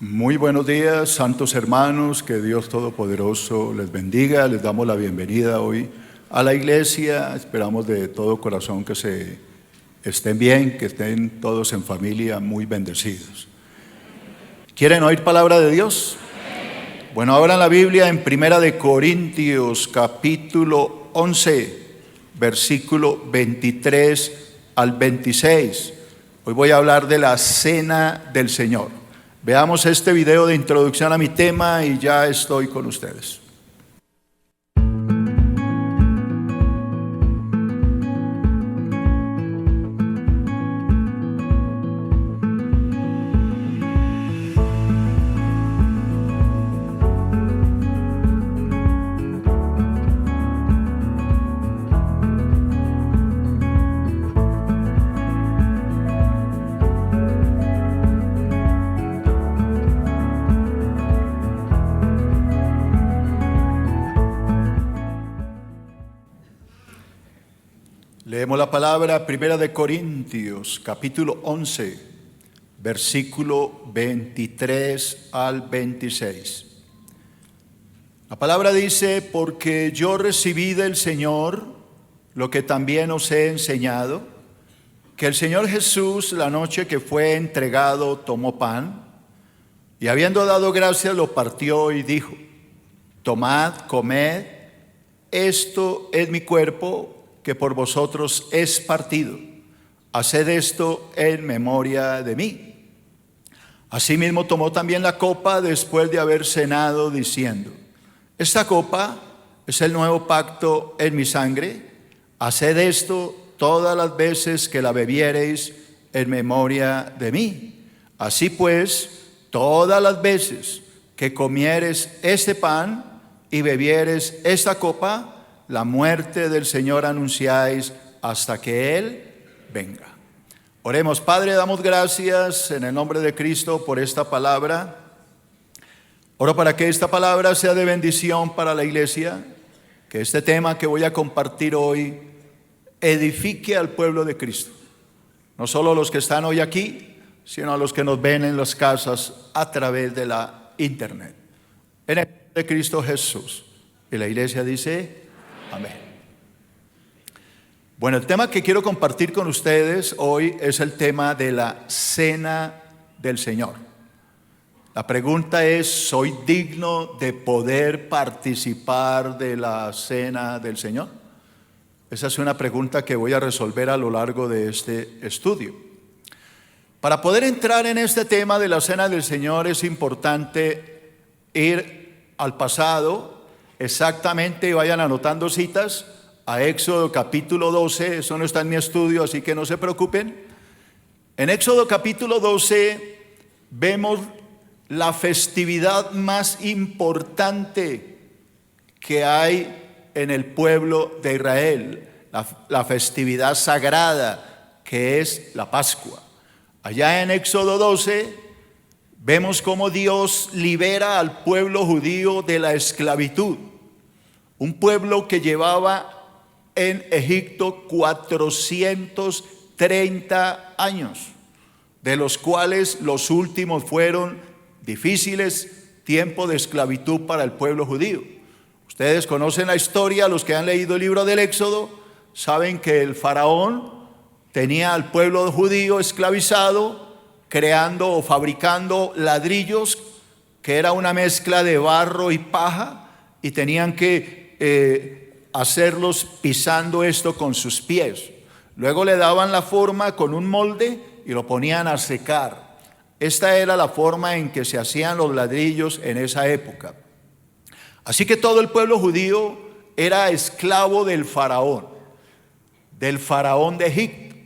Muy buenos días, santos hermanos, que Dios Todopoderoso les bendiga. Les damos la bienvenida hoy a la iglesia. Esperamos de todo corazón que estén bien, que estén todos en familia muy bendecidos. ¿Quieren oír palabra de Dios? Bueno, abran la Biblia en 1 Corintios capítulo 11, versículo 23 al 26. Hoy voy a hablar de la cena del Señor. Veamos este video de introducción a mi tema y ya estoy con ustedes. Leemos la palabra 1 Corintios, capítulo 11, versículo 23 al 26. La palabra dice: porque yo recibí del Señor lo que también os he enseñado, que el Señor Jesús, la noche que fue entregado, tomó pan, y habiendo dado gracias, lo partió y dijo: tomad, comed, esto es mi cuerpo, que por vosotros es partido. Haced esto en memoria de mí. Asimismo tomó también la copa después de haber cenado, diciendo: esta copa es el nuevo pacto en mi sangre. Haced esto todas las veces que la bebiereis en memoria de mí. Así pues, todas las veces que comieres este pan y bebieres esta copa, la muerte del Señor anunciáis hasta que Él venga. Oremos. Padre, damos gracias en el nombre de Cristo por esta palabra. Oro para que esta palabra sea de bendición para la iglesia, que este tema que voy a compartir hoy edifique al pueblo de Cristo. No solo los que están hoy aquí, sino a los que nos ven en las casas a través de la internet. En el nombre de Cristo Jesús. Y la iglesia dice: amén. Bueno, el tema que quiero compartir con ustedes hoy es el tema de la cena del Señor. La pregunta es: ¿soy digno de poder participar de la cena del Señor? Esa es una pregunta que voy a resolver a lo largo de este estudio. Para poder entrar en este tema de la cena del Señor es importante ir al pasado. Exactamente, vayan anotando citas a Éxodo capítulo 12, eso no está en mi estudio, así que no se preocupen. En Éxodo capítulo 12 vemos la festividad más importante que hay en el pueblo de Israel, la festividad sagrada que es la Pascua. Allá en Éxodo 12 vemos cómo Dios libera al pueblo judío de la esclavitud. Un pueblo que llevaba en Egipto 430 años, de los cuales los últimos fueron difíciles tiempos de esclavitud para el pueblo judío. Ustedes conocen la historia, los que han leído el libro del Éxodo, saben que el faraón tenía al pueblo judío esclavizado, creando o fabricando ladrillos, que era una mezcla de barro y paja, y tenían que hacerlos pisando esto con sus pies. Luego le daban la forma con un molde y lo ponían a secar. Esta era la forma en que se hacían los ladrillos en esa época. Así que todo el pueblo judío era esclavo del faraón de Egipto.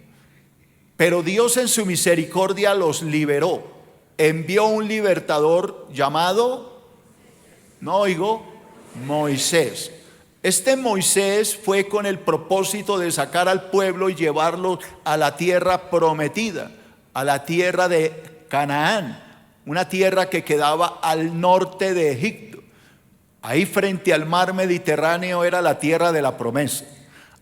Pero Dios en su misericordia los liberó. Envió un libertador llamado, Moisés. Este Moisés fue con el propósito de sacar al pueblo y llevarlo a la tierra prometida, a la tierra de Canaán, una tierra que quedaba al norte de Egipto. Ahí frente al mar Mediterráneo era la tierra de la promesa.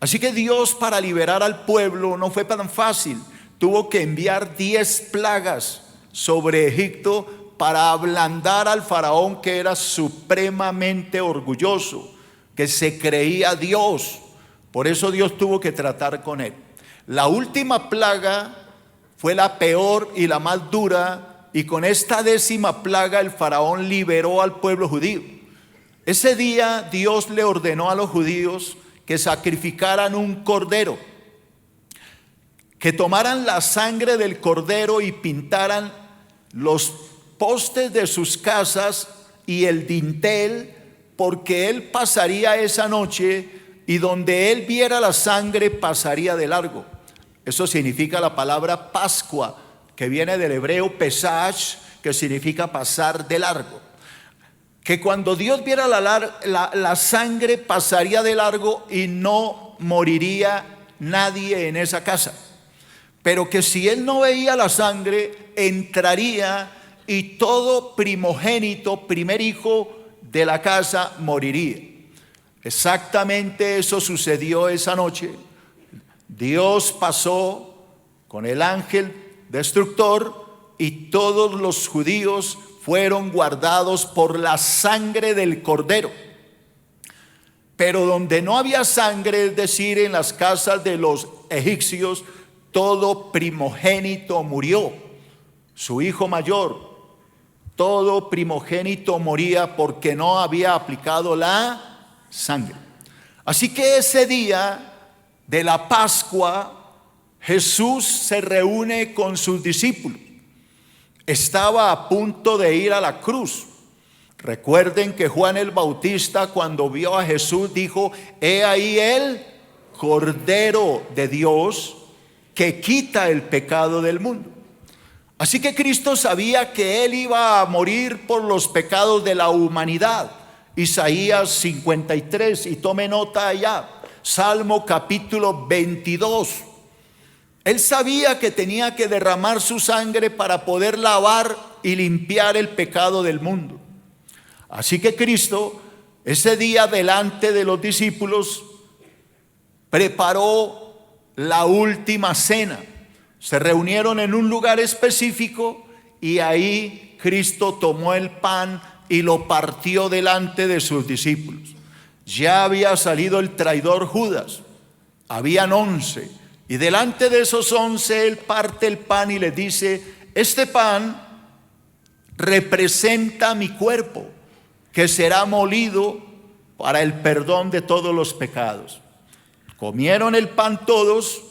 Así que Dios, para liberar al pueblo, no fue tan fácil. Tuvo que enviar 10 plagas sobre Egipto para ablandar al faraón, que era supremamente orgulloso, que se creía Dios. Por eso Dios tuvo que tratar con él. La última plaga fue la peor y la más dura, y con esta 10ª plaga el faraón liberó al pueblo judío. Ese día Dios le ordenó a los judíos que sacrificaran un cordero, que tomaran la sangre del cordero y pintaran los postes de sus casas y el dintel, porque él pasaría esa noche y donde él viera la sangre pasaría de largo. Eso significa la palabra Pascua, que viene del hebreo Pesach, que significa pasar de largo. Que cuando Dios viera la sangre pasaría de largo y no moriría nadie en esa casa. Pero que si él no veía la sangre, entraría y todo primogénito, primer hijo de la casa, moriría. Exactamente eso sucedió esa noche. Dios pasó con el ángel destructor y todos los judíos fueron guardados por la sangre del cordero. Pero donde no había sangre, es decir, en las casas de los egipcios, todo primogénito murió. Su hijo mayor, todo primogénito moría porque no había aplicado la sangre. Así que ese día de la Pascua, Jesús se reúne con sus discípulos. Estaba a punto de ir a la cruz. Recuerden que Juan el Bautista, cuando vio a Jesús, dijo: he ahí el Cordero de Dios que quita el pecado del mundo. Así que Cristo sabía que él iba a morir por los pecados de la humanidad. Isaías 53, y tome nota allá, Salmo capítulo 22. Él sabía que tenía que derramar su sangre para poder lavar y limpiar el pecado del mundo. Así que Cristo, ese día delante de los discípulos, preparó la última cena. Se reunieron en un lugar específico y ahí Cristo tomó el pan y lo partió delante de sus discípulos. Ya había salido el traidor Judas, habían 11, y delante de esos 11 él parte el pan y les dice: este pan representa mi cuerpo, que será molido para el perdón de todos los pecados. Comieron el pan todos,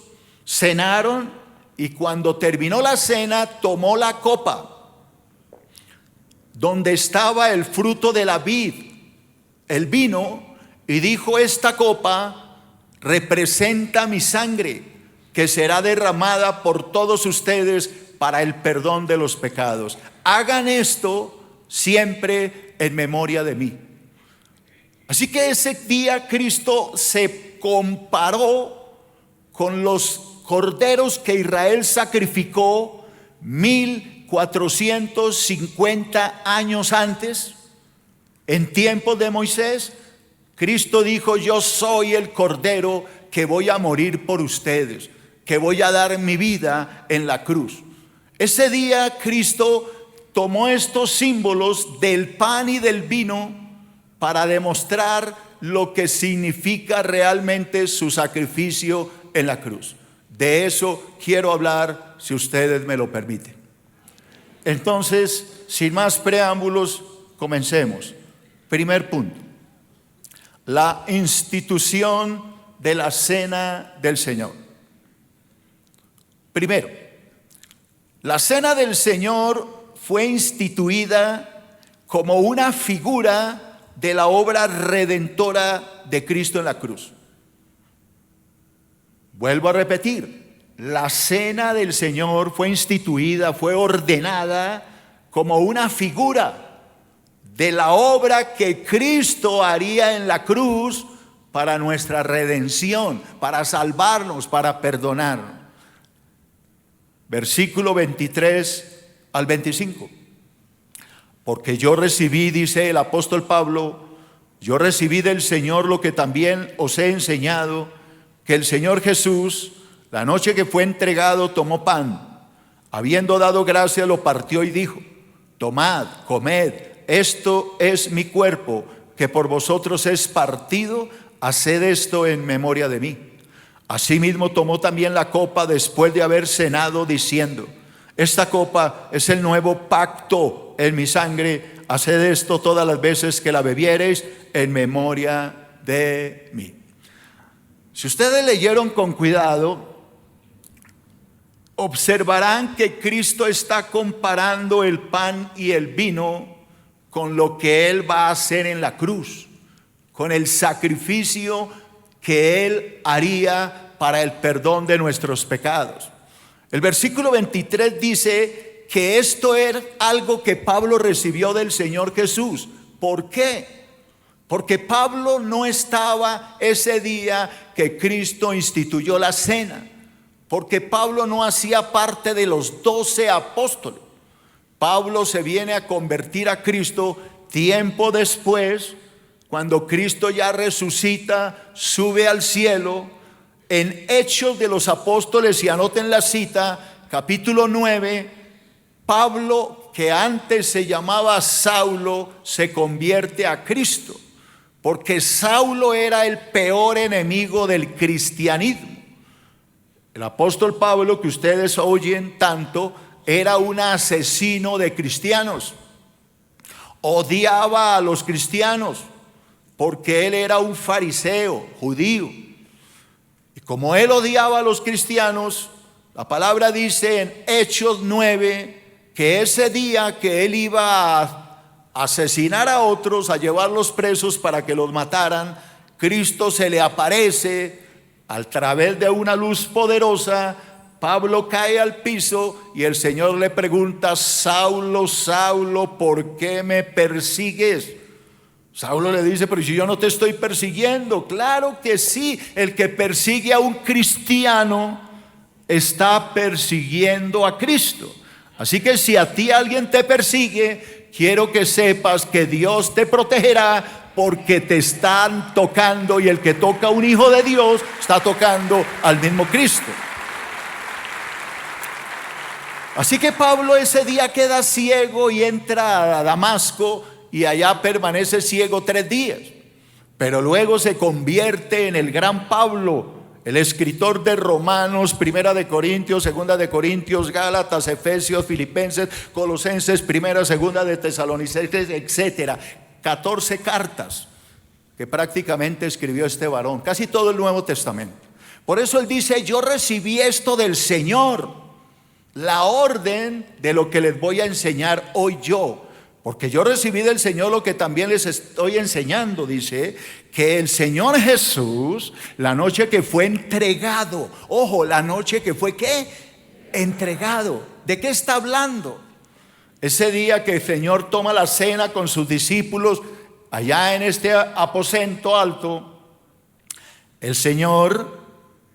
cenaron, y cuando terminó la cena tomó la copa donde estaba el fruto de la vid, el vino, y dijo: esta copa representa mi sangre, que será derramada por todos ustedes para el perdón de los pecados. Hagan esto siempre en memoria de mí. Así que ese día Cristo se comparó con los corderos que Israel sacrificó 1450 años antes, en tiempos de Moisés. Cristo dijo: yo soy el cordero que voy a morir por ustedes, que voy a dar mi vida en la cruz. Ese día Cristo tomó estos símbolos del pan y del vino para demostrar lo que significa realmente su sacrificio en la cruz. De eso quiero hablar, si ustedes me lo permiten. Entonces, sin más preámbulos, comencemos. Primer punto: la institución de la cena del Señor. Primero, la cena del Señor fue instituida como una figura de la obra redentora de Cristo en la cruz. Vuelvo a repetir, la cena del Señor fue instituida, fue ordenada como una figura de la obra que Cristo haría en la cruz para nuestra redención, para salvarnos, para perdonarnos. Versículo 23 al 25. Porque yo recibí, dice el apóstol Pablo, yo recibí del Señor lo que también os he enseñado, que el Señor Jesús, la noche que fue entregado, tomó pan, habiendo dado gracias, lo partió y dijo: tomad, comed, esto es mi cuerpo, que por vosotros es partido, haced esto en memoria de mí. Asimismo tomó también la copa después de haber cenado, diciendo: esta copa es el nuevo pacto en mi sangre, haced esto todas las veces que la bebiereis en memoria de mí. Si ustedes leyeron con cuidado, observarán que Cristo está comparando el pan y el vino con lo que Él va a hacer en la cruz, con el sacrificio que Él haría para el perdón de nuestros pecados. El versículo 23 dice que esto era algo que Pablo recibió del Señor Jesús. ¿Por qué? Porque Pablo no estaba ese día que Cristo instituyó la cena, porque Pablo no hacía parte de los 12 apóstoles. Pablo se viene a convertir a Cristo tiempo después, cuando Cristo ya resucita, sube al cielo. En Hechos de los Apóstoles, y anoten la cita, capítulo 9, Pablo, que antes se llamaba Saulo, se convierte a Cristo, porque Saulo era el peor enemigo del cristianismo. El apóstol Pablo, que ustedes oyen tanto, era un asesino de cristianos. Odiaba a los cristianos porque él era un fariseo judío. Y como él odiaba a los cristianos, la palabra dice en Hechos 9 que ese día que él iba a asesinar a otros, a llevarlos presos para que los mataran, Cristo se le aparece a través de una luz poderosa. Pablo cae al piso y el Señor le pregunta: Saulo, Saulo, ¿por qué me persigues? Saulo le dice: pero si yo no te estoy persiguiendo. Claro que sí, el que persigue a un cristiano está persiguiendo a Cristo. Así que si a ti alguien te persigue, quiero que sepas que Dios te protegerá, porque te están tocando, y el que toca a un hijo de Dios está tocando al mismo Cristo. Así que Pablo ese día queda ciego y entra a Damasco, y allá permanece ciego 3 días. Pero luego se convierte en el gran Pablo, el escritor de Romanos, Primera de Corintios, Segunda de Corintios, Gálatas, Efesios, Filipenses, Colosenses, Primera, Segunda de Tesalonicenses, etcétera. 14 cartas que prácticamente escribió este varón, casi todo el Nuevo Testamento. Por eso él dice: yo recibí esto del Señor, la orden de lo que les voy a enseñar hoy yo, porque yo recibí del Señor lo que también les estoy enseñando. Dice que el Señor Jesús, la noche que fue entregado, ojo, la noche que fue ¿qué? Entregado. ¿De qué está hablando? Ese día que el Señor toma la cena con sus discípulos allá en este aposento alto, el Señor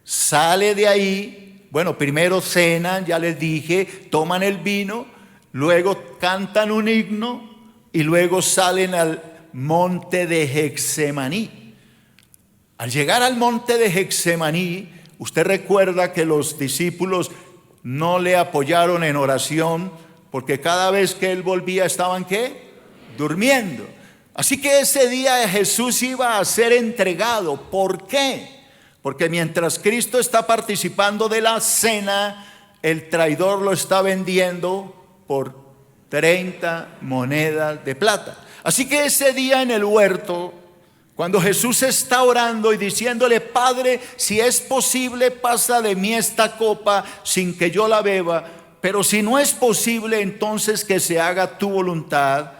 sale de ahí. Bueno, primero cenan, ya les dije, toman el vino, luego cantan un himno y luego salen al monte de Getsemaní. Al llegar al monte de Getsemaní, usted recuerda que los discípulos no le apoyaron en oración, porque cada vez que él volvía estaban ¿qué? Durmiendo. Así que ese día Jesús iba a ser entregado. ¿Por qué? Porque mientras Cristo está participando de la cena, el traidor lo está vendiendo por 30 monedas de plata. Así que ese día en el huerto, cuando Jesús está orando y diciéndole: Padre, si es posible, pasa de mí esta copa sin que yo la beba, pero si no es posible, entonces que se haga tu voluntad.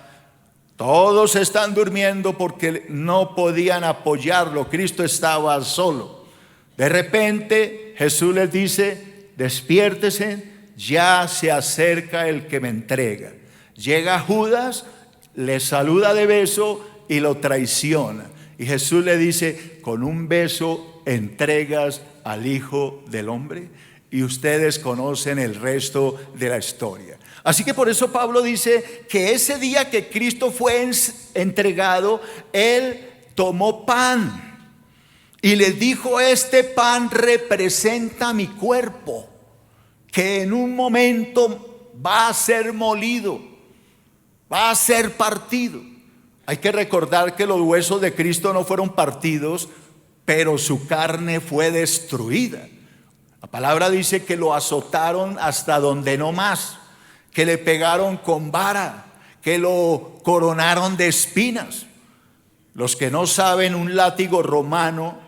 Todos están durmiendo porque no podían apoyarlo. Cristo estaba solo. De repente Jesús les dice: despiértense, ya se acerca el que me entrega. Llega Judas, le saluda de beso y lo traiciona. Y Jesús le dice: con un beso entregas al Hijo del Hombre. Y ustedes conocen el resto de la historia. Así que por eso Pablo dice que ese día que Cristo fue entregado, Él tomó pan y les dijo: este pan representa mi cuerpo, que en un momento va a ser molido. va a ser partido. Hay que recordar que los huesos de Cristo no fueron partidos, pero su carne fue destruida. La palabra dice que lo azotaron hasta donde no más, que le pegaron con vara, que lo coronaron de espinas. Los que no saben, un látigo romano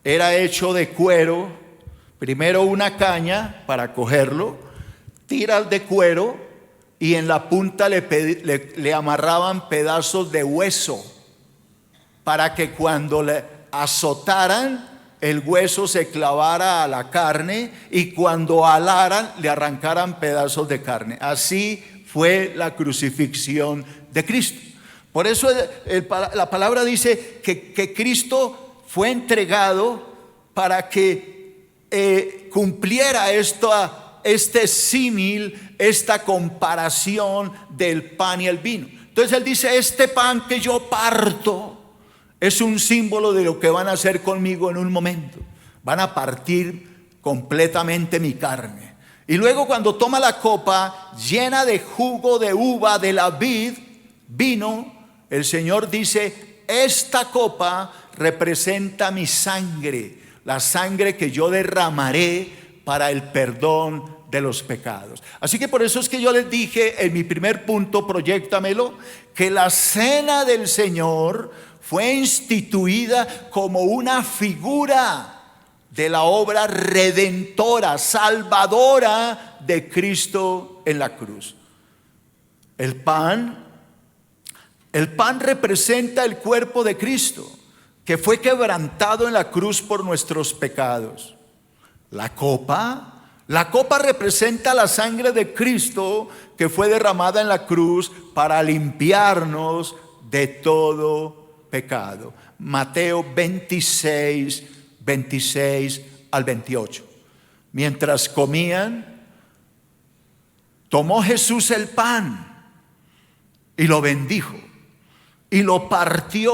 era hecho de cuero, primero una caña para cogerlo, tiras de cuero y en la punta le amarraban pedazos de hueso para que cuando le azotaran el hueso se clavara a la carne y cuando alaran le arrancaran pedazos de carne. Así fue la crucifixión de Cristo. Por eso la palabra dice que Cristo fue entregado para que cumpliera este símil, esta comparación del pan y el vino. Entonces él dice, este pan que yo parto es un símbolo de lo que van a hacer conmigo en un momento. Van a partir completamente mi carne. Y luego cuando toma la copa llena de jugo de uva de la vid, vino, el Señor dice, esta copa representa mi sangre, la sangre que yo derramaré para el perdón de los pecados. Así que por eso es que yo les dije en mi primer punto, proyéctamelo, que la cena del Señor fue instituida como una figura de la obra redentora, salvadora de Cristo en la cruz. El pan representa el cuerpo de Cristo, que fue quebrantado en la cruz por nuestros pecados. La copa representa la sangre de Cristo que fue derramada en la cruz para limpiarnos de todo pecado. Mateo 26, 26 al 28. Mientras comían, tomó Jesús el pan y lo bendijo y lo partió.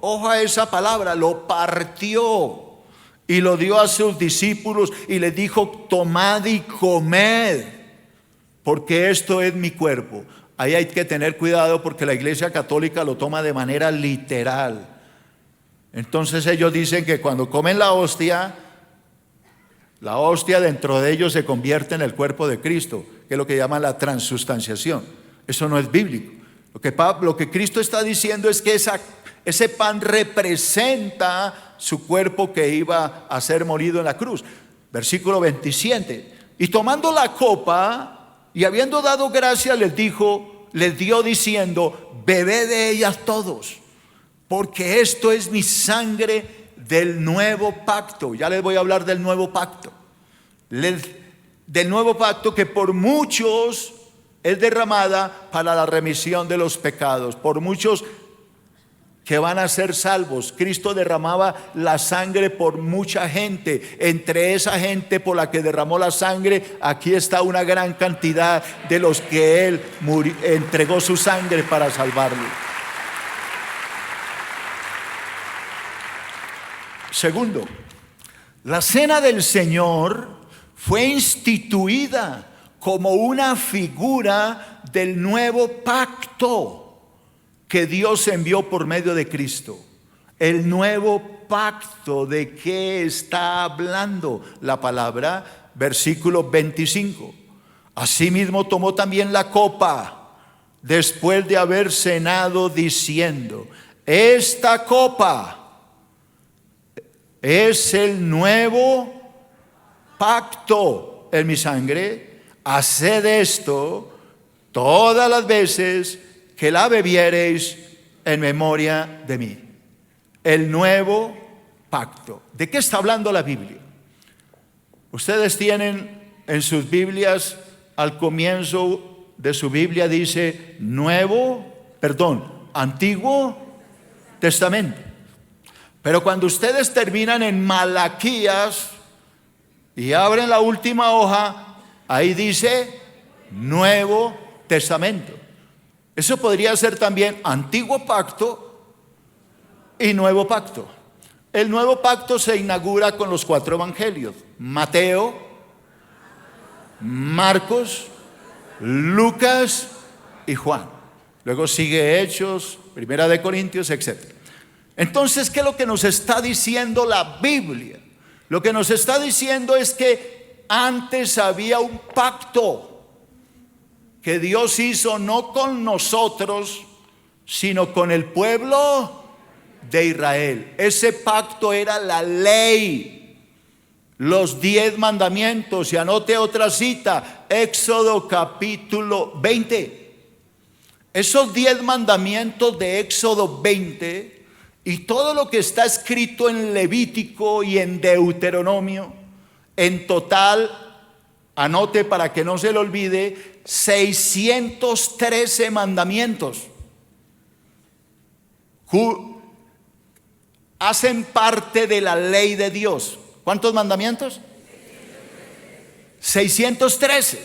Ojo a esa palabra, lo partió. Y lo dio a sus discípulos y les dijo, tomad y comed, porque esto es mi cuerpo. Ahí hay que tener cuidado porque la Iglesia Católica lo toma de manera literal. Entonces ellos dicen que cuando comen la hostia dentro de ellos se convierte en el cuerpo de Cristo, que es lo que llaman la transustanciación. Eso no es bíblico. Lo que Cristo está diciendo es que ese pan representa su cuerpo que iba a ser molido en la cruz. Versículo 27. Y tomando la copa y habiendo dado gracias les dio diciendo, bebed de ellas todos, porque esto es mi sangre del nuevo pacto. Ya les voy a hablar del nuevo pacto. Del nuevo pacto que por muchos es derramada para la remisión de los pecados. Por muchos que van a ser salvos. Cristo derramaba la sangre por mucha gente. Entre esa gente por la que derramó la sangre, aquí está una gran cantidad de los que Él entregó su sangre para salvarlos. Segundo, la cena del Señor fue instituida como una figura del nuevo pacto que Dios envió por medio de Cristo. El nuevo pacto, ¿de qué está hablando la palabra? Versículo 25. Asimismo tomó también la copa después de haber cenado diciendo, esta copa es el nuevo pacto en mi sangre. Haced esto todas las veces que la bebiereis en memoria de mí. El nuevo pacto. ¿De qué está hablando la Biblia? Ustedes tienen en sus Biblias, al comienzo de su Biblia dice Antiguo Testamento. Pero cuando ustedes terminan en Malaquías y abren la última hoja, ahí dice Nuevo Testamento. Eso podría ser también Antiguo Pacto y Nuevo Pacto. El Nuevo Pacto se inaugura con los 4 evangelios: Mateo, Marcos, Lucas y Juan. luego sigue Hechos, Primera de Corintios, etc. Entonces, ¿qué es lo que nos está diciendo la Biblia? Lo que nos está diciendo es que antes había un pacto que Dios hizo no con nosotros, sino con el pueblo de Israel. Ese pacto era la ley, los 10 mandamientos. Y anote otra cita, Éxodo capítulo 20. Esos 10 mandamientos de Éxodo 20 y todo lo que está escrito en Levítico y en Deuteronomio, en total, anote para que no se le olvide, 613 mandamientos. Hacen parte de la ley de Dios. ¿Cuántos mandamientos? 613.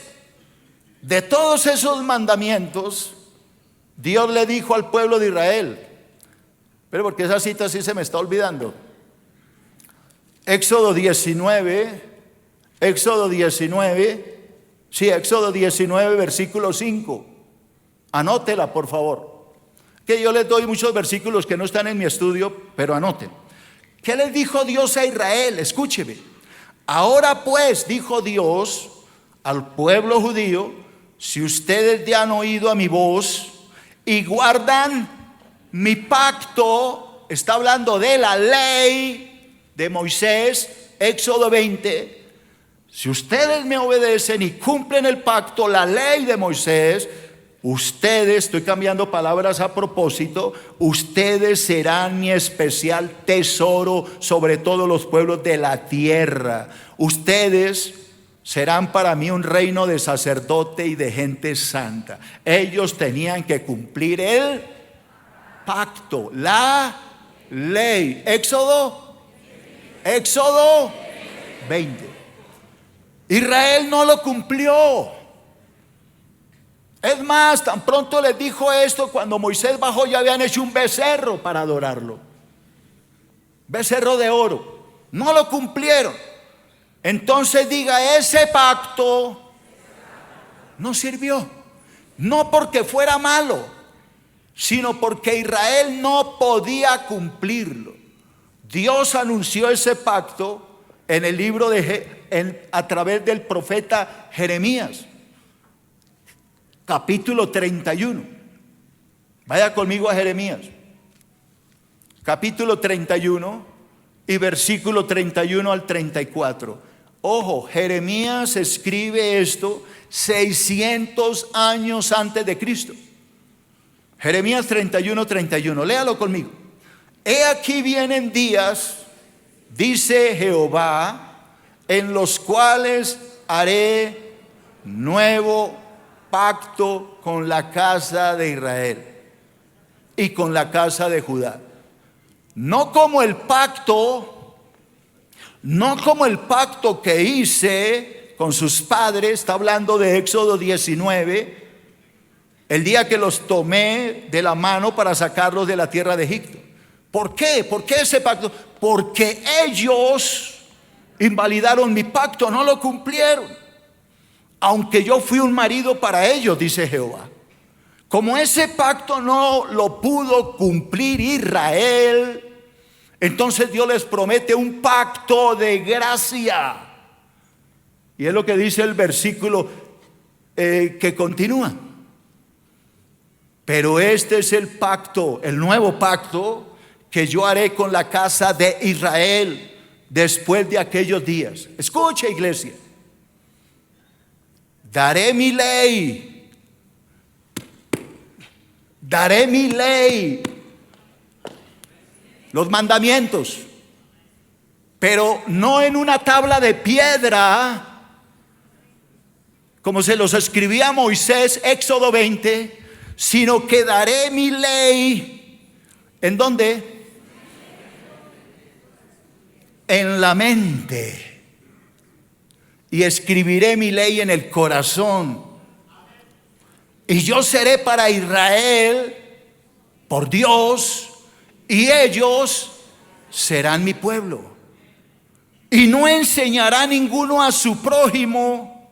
De todos esos mandamientos, Dios le dijo al pueblo de Israel, pero porque esa cita sí se me está olvidando. Éxodo 19, versículo 5. Anótela, por favor. Que yo les doy muchos versículos que no están en mi estudio, pero anoten. ¿Qué les dijo Dios a Israel? Escúcheme. Ahora pues, dijo Dios al pueblo judío, si ustedes ya han oído a mi voz y guardan mi pacto, está hablando de la ley de Moisés, Éxodo 20. Si ustedes me obedecen y cumplen el pacto, la ley de Moisés, ustedes, estoy cambiando palabras a propósito, ustedes serán mi especial tesoro sobre todos los pueblos de la tierra. Ustedes serán para mí un reino de sacerdote y de gente santa. Ellos tenían que cumplir el pacto, la ley. Éxodo 20. Israel no lo cumplió. Es más, tan pronto les dijo esto, cuando Moisés bajó ya habían hecho un becerro para adorarlo. Becerro de oro. No lo cumplieron. Entonces diga, ese pacto no sirvió. No porque fuera malo, sino porque Israel no podía cumplirlo. Dios anunció ese pacto en el libro a través del profeta Jeremías, capítulo 31. Vaya conmigo a Jeremías, capítulo 31 y versículo 31 al 34. Ojo, Jeremías escribe esto 600 años antes de Cristo. Jeremías 31. Léalo conmigo. He aquí vienen días, dice Jehová, en los cuales haré nuevo pacto con la casa de Israel y con la casa de Judá. No como el pacto que hice con sus padres, está hablando de Éxodo 19, el día que los tomé de la mano para sacarlos de la tierra de Egipto. ¿Por qué? ¿Por qué ese pacto? Porque ellos invalidaron mi pacto, no lo cumplieron. Aunque yo fui un marido para ellos, dice Jehová. Como ese pacto no lo pudo cumplir Israel, entonces Dios les promete un pacto de gracia. Y es lo que dice el versículo que continúa. Pero este es el pacto, el nuevo pacto que yo haré con la casa de Israel después de aquellos días. Escucha, iglesia. Daré mi ley, los mandamientos, pero no en una tabla de piedra, como se los escribía Moisés, Éxodo 20, sino que daré mi ley, ¿en dónde? En la mente. Y escribiré mi ley en el corazón. Y yo seré para Israel por Dios, y ellos serán mi pueblo. Y no enseñará ninguno a su prójimo,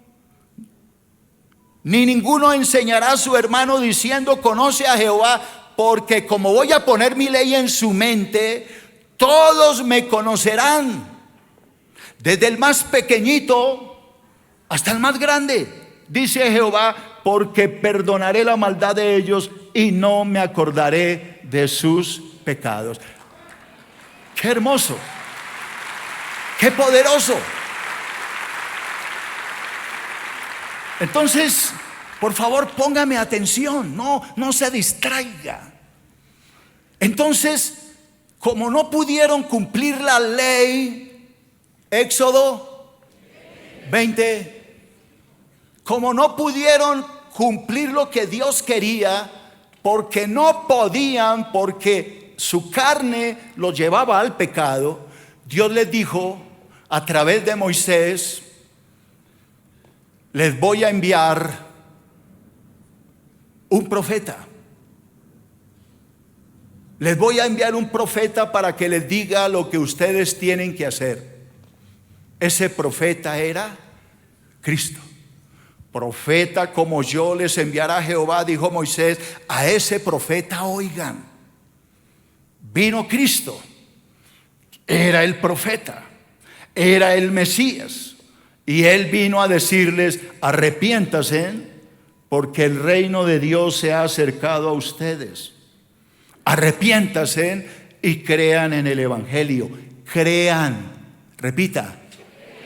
ni ninguno enseñará a su hermano diciendo conoce a Jehová, porque como voy a poner mi ley en su mente, todos me conocerán, desde el más pequeñito hasta el más grande, dice Jehová, porque perdonaré la maldad de ellos y no me acordaré de sus pecados. Qué hermoso, qué poderoso. Entonces, por favor, póngame atención, no se distraiga. Entonces, como no pudieron cumplir la ley, Éxodo 20, como no pudieron cumplir lo que Dios quería, porque no podían, porque su carne los llevaba al pecado, Dios les dijo a través de Moisés: les voy a enviar un profeta. Les voy a enviar un profeta para que les diga lo que ustedes tienen que hacer. Ese profeta era Cristo. Profeta como yo les enviará Jehová, dijo Moisés. A ese profeta oigan. Vino Cristo. Era el profeta. Era el Mesías. Y él vino a decirles: arrepiéntanse, porque el reino de Dios se ha acercado a ustedes. Arrepiéntanse y crean en el evangelio. Crean, repita,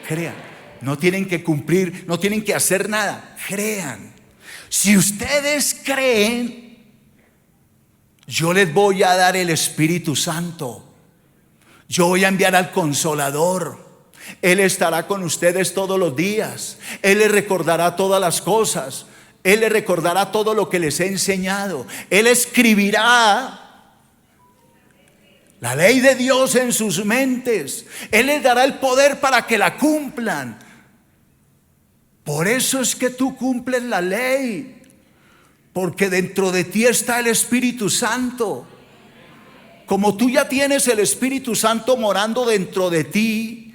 crean. No tienen que cumplir, no tienen que hacer nada. Crean. Si ustedes creen, yo les voy a dar el Espíritu Santo. Yo voy a enviar al Consolador. Él estará con ustedes todos los días. Él les recordará todas las cosas. Él les recordará todo lo que les he enseñado. Él escribirá la ley de Dios en sus mentes. Él les dará el poder para que la cumplan. Por eso es que tú cumples la ley, porque dentro de ti está el Espíritu Santo. Como tú ya tienes el Espíritu Santo morando dentro de ti,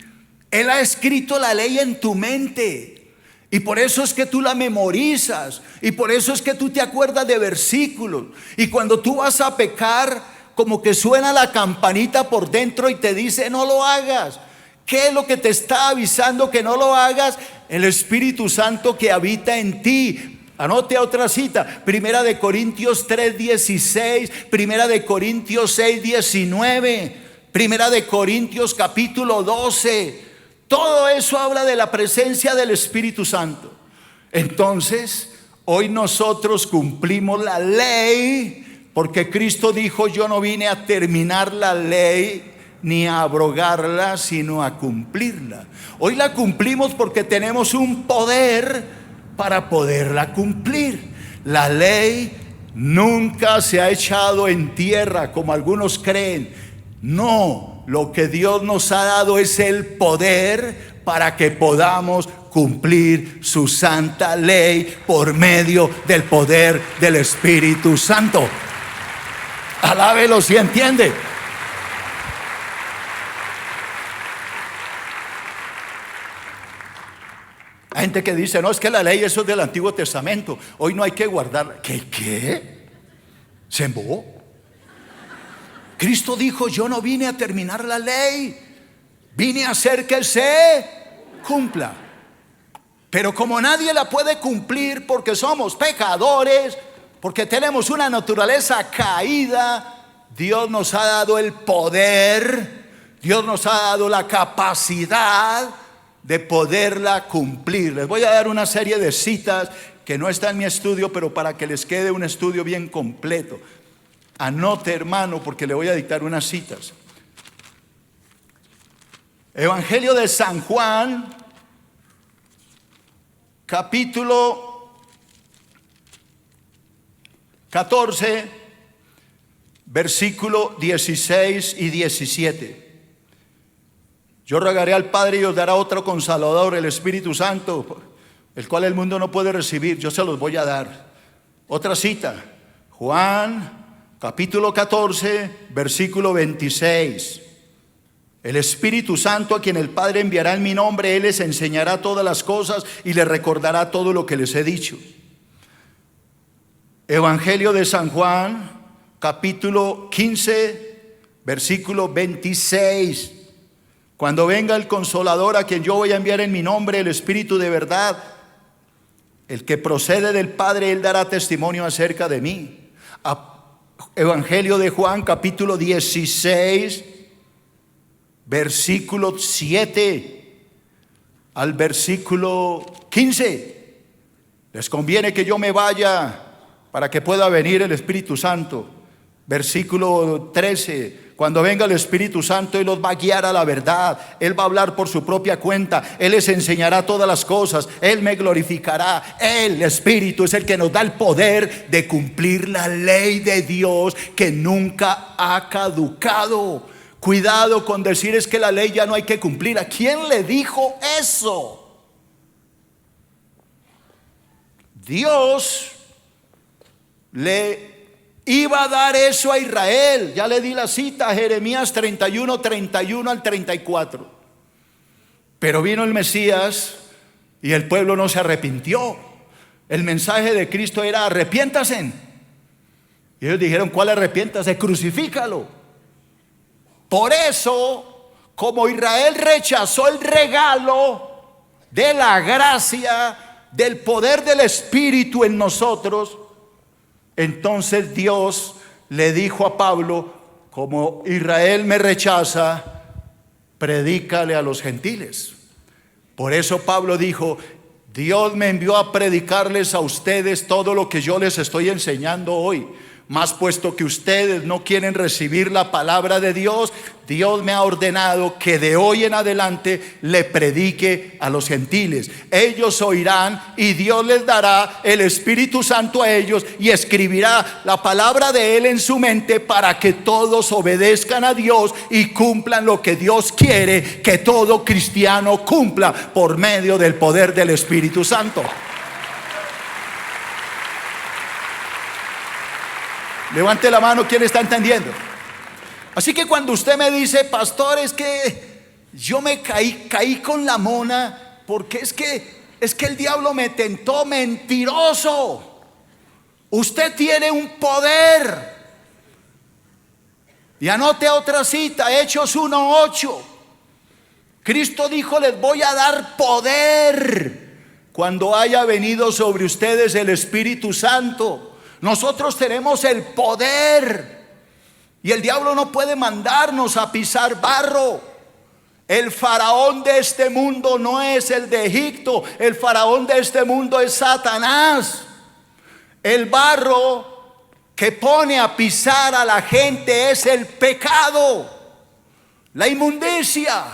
Él ha escrito la ley en tu mente. Y por eso es que tú la memorizas. Y por eso es que tú te acuerdas de versículos. Y cuando tú vas a pecar, como que suena la campanita por dentro y te dice: no lo hagas. ¿Qué es lo que te está avisando que no lo hagas? El Espíritu Santo que habita en ti. Anote otra cita: Primera de Corintios 3:16, Primera de Corintios 6:19, Primera de Corintios capítulo 12. Todo eso habla de la presencia del Espíritu Santo. Entonces, hoy nosotros cumplimos la ley, porque Cristo dijo: yo no vine a terminar la ley ni a abrogarla, sino a cumplirla. Hoy la cumplimos porque tenemos un poder para poderla cumplir. La ley nunca se ha echado en tierra como algunos creen. No, lo que Dios nos ha dado es el poder para que podamos cumplir su santa ley por medio del poder del Espíritu Santo. Alábelo si entiende. Hay gente que dice: no, es que la ley eso es del Antiguo Testamento, hoy no hay que guardarla. ¿Qué? ¿Se embobó? Cristo dijo: yo no vine a terminar la ley, vine a hacer que se cumpla. Pero como nadie la puede cumplir porque somos pecadores, porque tenemos una naturaleza caída, Dios nos ha dado el poder, Dios nos ha dado la capacidad de poderla cumplir. Les voy a dar una serie de citas que no está en mi estudio, pero para que les quede un estudio bien completo. Anote, hermano, porque le voy a dictar unas citas. Evangelio de San Juan, capítulo 14, versículo 16 y 17. Yo rogaré al Padre y os dará otro Consolador, el Espíritu Santo, el cual el mundo no puede recibir, yo se los voy a dar. Otra cita, Juan capítulo 14, versículo 26. El Espíritu Santo, a quien el Padre enviará en mi nombre, Él les enseñará todas las cosas y les recordará todo lo que les he dicho. Evangelio de San Juan, capítulo 15, versículo 26. Cuando venga el Consolador, a quien yo voy a enviar en mi nombre, el Espíritu de verdad, el que procede del Padre, Él dará testimonio acerca de mí. Evangelio de Juan, capítulo 16, versículo 7 al versículo 15. Les conviene que yo me vaya para que pueda venir el Espíritu Santo. Versículo 13. Cuando venga el Espíritu Santo, Él los va a guiar a la verdad. Él va a hablar por su propia cuenta. Él les enseñará todas las cosas. Él me glorificará. El Espíritu es el que nos da el poder de cumplir la ley de Dios que nunca ha caducado. Cuidado con decir es que la ley ya no hay que cumplir. ¿A quién le dijo eso? Dios le iba a dar eso a Israel. Ya le di la cita, Jeremías 31, 31 al 34. Pero vino el Mesías y el pueblo no se arrepintió. El mensaje de Cristo era: arrepiéntase. Y ellos dijeron: ¿cuál arrepiéntase? Crucifícalo. Por eso, como Israel rechazó el regalo de la gracia, del poder del Espíritu en nosotros, entonces Dios le dijo a Pablo: como Israel me rechaza, predícale a los gentiles. Por eso Pablo dijo: Dios me envió a predicarles a ustedes todo lo que yo les estoy enseñando hoy. Mas puesto que ustedes no quieren recibir la palabra de Dios, Dios me ha ordenado que de hoy en adelante le predique a los gentiles. Ellos oirán y Dios les dará el Espíritu Santo a ellos y escribirá la palabra de Él en su mente para que todos obedezcan a Dios y cumplan lo que Dios quiere que todo cristiano cumpla por medio del poder del Espíritu Santo. Levante la mano, ¿quién está entendiendo? Así que cuando usted me dice: pastor, es que yo me caí con la mona, porque es que el diablo me tentó. Mentiroso. Usted tiene un poder. Y anote otra cita, Hechos 1:8. Cristo dijo: les voy a dar poder cuando haya venido sobre ustedes el Espíritu Santo. Nosotros tenemos el poder y el diablo no puede mandarnos a pisar barro. El faraón de este mundo no es el de Egipto. El faraón de este mundo es Satanás. El barro que pone a pisar a la gente es el pecado, la inmundicia.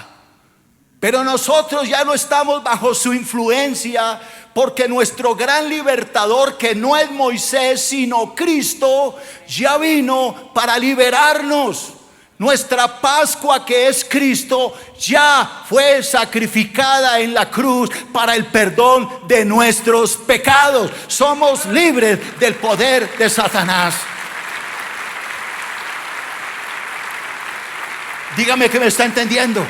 Pero nosotros ya no estamos bajo su influencia, porque nuestro gran libertador, que no es Moisés sino Cristo, ya vino para liberarnos. Nuestra Pascua, que es Cristo, ya fue sacrificada en la cruz para el perdón de nuestros pecados. Somos libres del poder de Satanás. Dígame que me está entendiendo.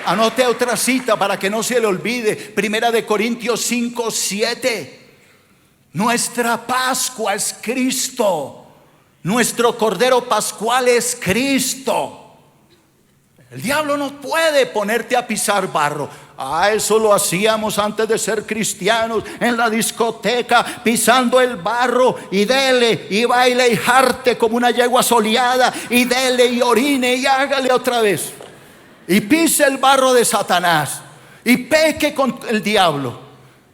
Anote otra cita para que no se le olvide. Primera de Corintios 5:7. Nuestra Pascua es Cristo. Nuestro Cordero Pascual es Cristo. El diablo no puede ponerte a pisar barro. Eso lo hacíamos antes de ser cristianos, en la discoteca, pisando el barro, y dele y baile y jarte como una yegua soleada, y dele y orine y hágale otra vez. Y pise el barro de Satanás y peque con el diablo.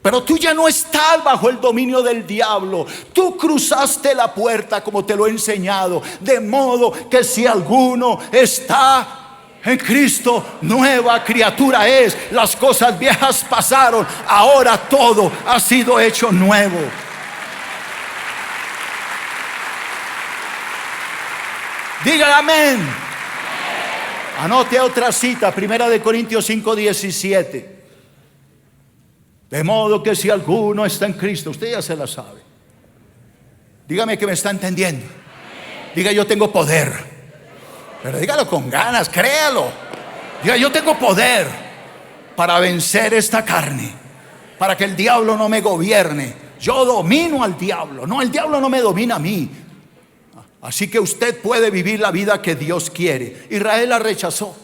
Pero tú ya no estás bajo el dominio del diablo. Tú cruzaste la puerta, como te lo he enseñado. De modo que si alguno está en Cristo, nueva criatura es. Las cosas viejas pasaron, ahora todo ha sido hecho nuevo. Diga amén. Anote otra cita, Primera de Corintios 5:17. De modo que si alguno está en Cristo, usted ya se la sabe. Dígame que me está entendiendo. Diga: yo tengo poder. Pero dígalo con ganas, créalo. Diga: yo tengo poder para vencer esta carne, para que el diablo no me gobierne, Yo domino al diablo. No, el diablo no me domina a mí. Así que usted puede vivir la vida que Dios quiere. Israel la rechazó.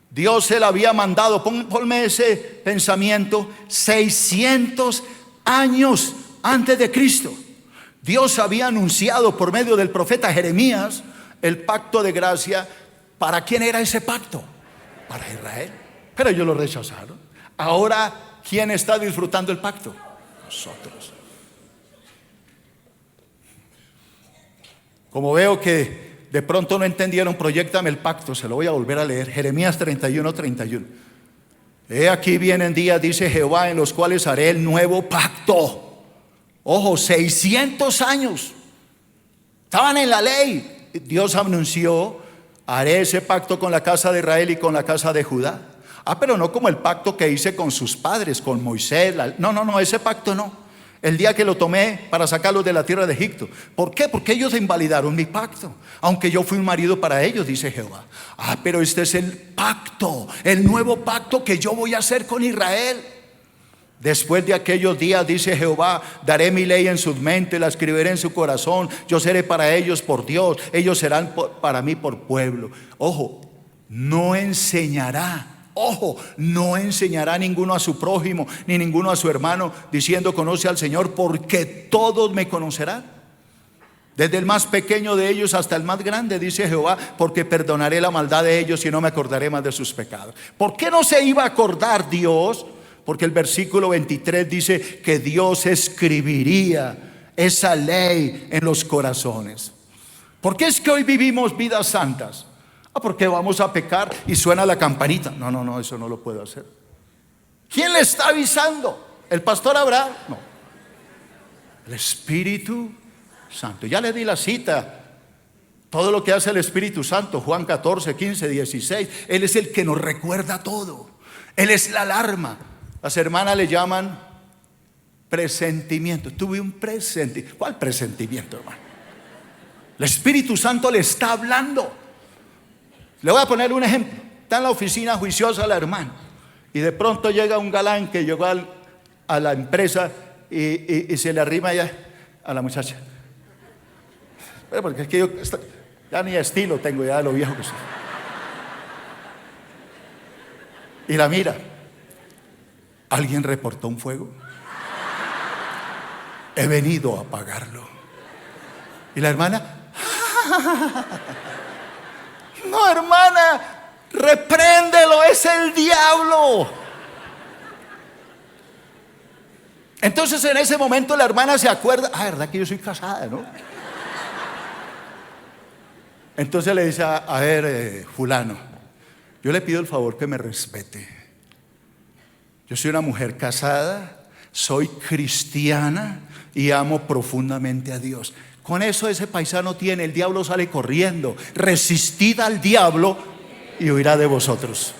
Dios se la había mandado, ponme ese pensamiento, 600 años antes de Cristo. Dios había anunciado por medio del profeta Jeremías el pacto de gracia. ¿Para quién era ese pacto? Para Israel. Pero ellos lo rechazaron. Ahora, ¿quién está disfrutando el pacto? Nosotros. Como veo que de pronto no entendieron, proyéctame el pacto, se lo voy a volver a leer. Jeremías 31:31. He aquí vienen días, dice Jehová, en los cuales haré el nuevo pacto. Ojo, 600 años. Estaban en la ley. Dios anunció: haré ese pacto con la casa de Israel y con la casa de Judá. Pero no como el pacto que hice con sus padres, con Moisés. No, ese pacto no. El día que lo tomé para sacarlos de la tierra de Egipto. ¿Por qué? Porque ellos invalidaron mi pacto. Aunque yo fui un marido para ellos, dice Jehová. Pero este es el pacto, el nuevo pacto que yo voy a hacer con Israel. Después de aquellos días, dice Jehová, daré mi ley en sus mentes, la escribiré en su corazón. Yo seré para ellos por Dios, ellos serán para mí por pueblo. Ojo, no enseñará ninguno a su prójimo, ni ninguno a su hermano, diciendo: conoce al Señor, porque todos me conocerán. Desde el más pequeño de ellos hasta el más grande, dice Jehová, porque perdonaré la maldad de ellos y no me acordaré más de sus pecados. ¿Por qué no se iba a acordar Dios? Porque el versículo 23 dice que Dios escribiría esa ley en los corazones. ¿Por qué es que hoy vivimos vidas santas? Porque vamos a pecar y suena la campanita. No, eso no lo puedo hacer. ¿Quién le está avisando? ¿El pastor Abraham? No. El Espíritu Santo. Ya le di la cita. Todo lo que hace el Espíritu Santo, Juan 14, 15, 16. Él es el que nos recuerda todo. Él es la alarma. Las hermanas le llaman presentimiento. Tuve un presentimiento. ¿Cuál presentimiento, hermano? El Espíritu Santo le está hablando. Le voy a poner un ejemplo. Está en la oficina juiciosa la hermana, y de pronto llega un galán que llegó a la empresa y se le arrima ya a la muchacha. Porque es que yo ya ni estilo tengo, ya de lo viejo que soy. Y la mira. ¿Alguien reportó un fuego? He venido a apagarlo. Y la hermana: no, hermana, repréndelo, es el diablo. Entonces en ese momento la hermana se acuerda: verdad que yo soy casada, ¿no? Entonces le dice: a ver, fulano, yo le pido el favor que me respete. Yo soy una mujer casada, soy cristiana y amo profundamente a Dios. Con eso ese paisano tiene, el diablo sale corriendo. Resistid al diablo y huirá de vosotros.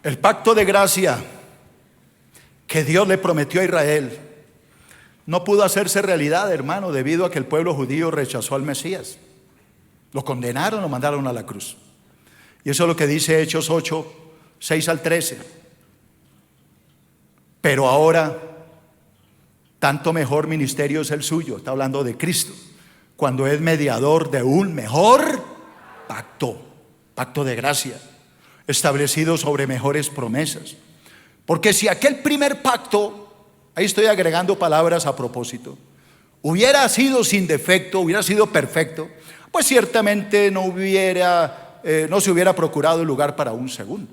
El pacto de gracia que Dios le prometió a Israel no pudo hacerse realidad, hermano, debido a que el pueblo judío rechazó al Mesías. Lo condenaron, lo mandaron a la cruz. Y eso es lo que dice Hechos 8, 6 al 13. Pero ahora, tanto mejor ministerio es el suyo. Está hablando de Cristo, cuando es mediador de un mejor pacto de gracia, establecido sobre mejores promesas. Porque si aquel primer pacto, ahí estoy agregando palabras a propósito, hubiera sido sin defecto, hubiera sido perfecto, pues ciertamente no se hubiera procurado el lugar para un segundo.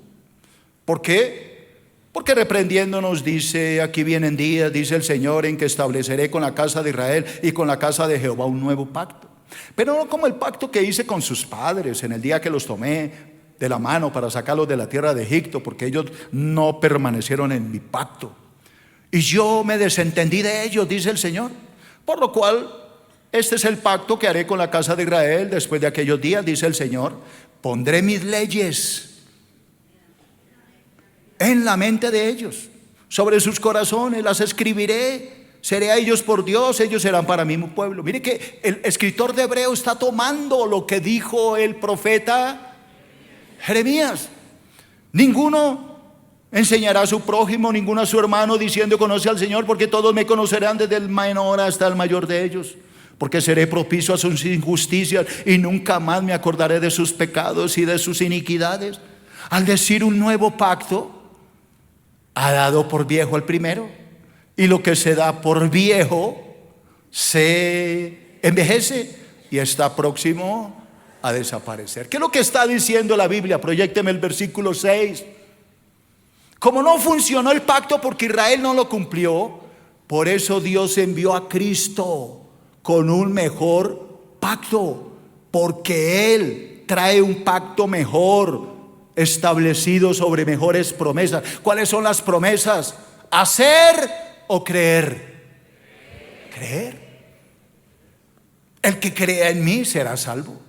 ¿Por qué? Porque reprendiéndonos dice: aquí vienen días, dice el Señor, en que estableceré con la casa de Israel y con la casa de Jehová un nuevo pacto. Pero no como el pacto que hice con sus padres en el día que los tomé de la mano para sacarlos de la tierra de Egipto, porque ellos no permanecieron en mi pacto. Y yo me desentendí de ellos, dice el Señor. Por lo cual, este es el pacto que haré con la casa de Israel después de aquellos días, dice el Señor. Pondré mis leyes en la mente de ellos, sobre sus corazones las escribiré seré a ellos por Dios, ellos serán para mí un pueblo. Mire que el escritor de Hebreo está tomando lo que dijo el profeta Jeremías. Ninguno enseñará a su prójimo, ninguno a su hermano, diciendo conoce al Señor, porque todos me conocerán, desde el menor hasta el mayor de ellos. Porque seré propicio a sus injusticias y nunca más me acordaré de sus pecados y de sus iniquidades. Al decir un nuevo pacto, ha dado por viejo el primero, y lo que se da por viejo se envejece y está próximo a desaparecer. ¿Qué es lo que está diciendo la Biblia? Proyécteme el versículo 6. Como no funcionó el pacto porque Israel no lo cumplió, por eso Dios envió a Cristo con un mejor pacto, porque Él trae un pacto mejor, establecido sobre mejores promesas. ¿Cuáles son las promesas? ¿Hacer o creer? Creer. El que crea en mí será salvo.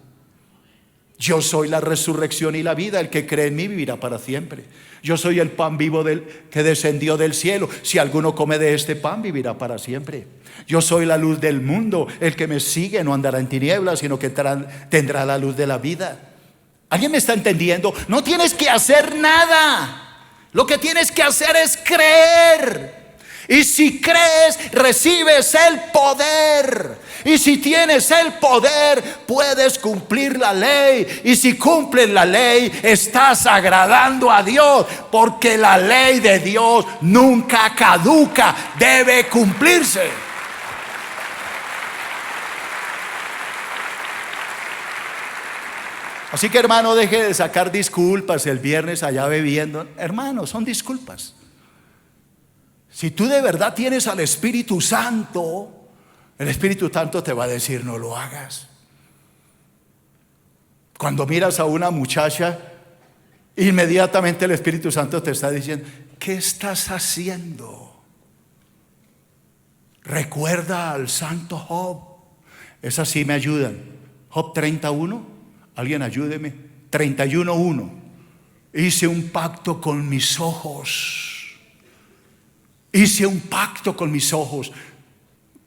Yo soy la resurrección y la vida. El que cree en mí vivirá para siempre. Yo soy el pan vivo que descendió del cielo. Si alguno come de este pan, vivirá para siempre. Yo soy la luz del mundo. El que me sigue no andará en tinieblas, sino que tendrá la luz de la vida. ¿Alguien me está entendiendo? No tienes que hacer nada. Lo que tienes que hacer es creer. Y si crees, recibes el poder. Y si tienes el poder, puedes cumplir la ley. Y si cumples la ley, estás agradando a Dios, porque la ley de Dios nunca caduca, debe cumplirse. Así que, hermano, deje de sacar disculpas el viernes allá bebiendo. Hermano, son disculpas. Si tú de verdad tienes al Espíritu Santo, el Espíritu Santo te va a decir no lo hagas. Cuando miras a una muchacha, inmediatamente el Espíritu Santo te está diciendo, ¿qué estás haciendo? Recuerda al santo Job. Esas sí me ayudan. Job 31, alguien ayúdeme. 31:1. Hice un pacto con mis ojos. Hice un pacto con mis ojos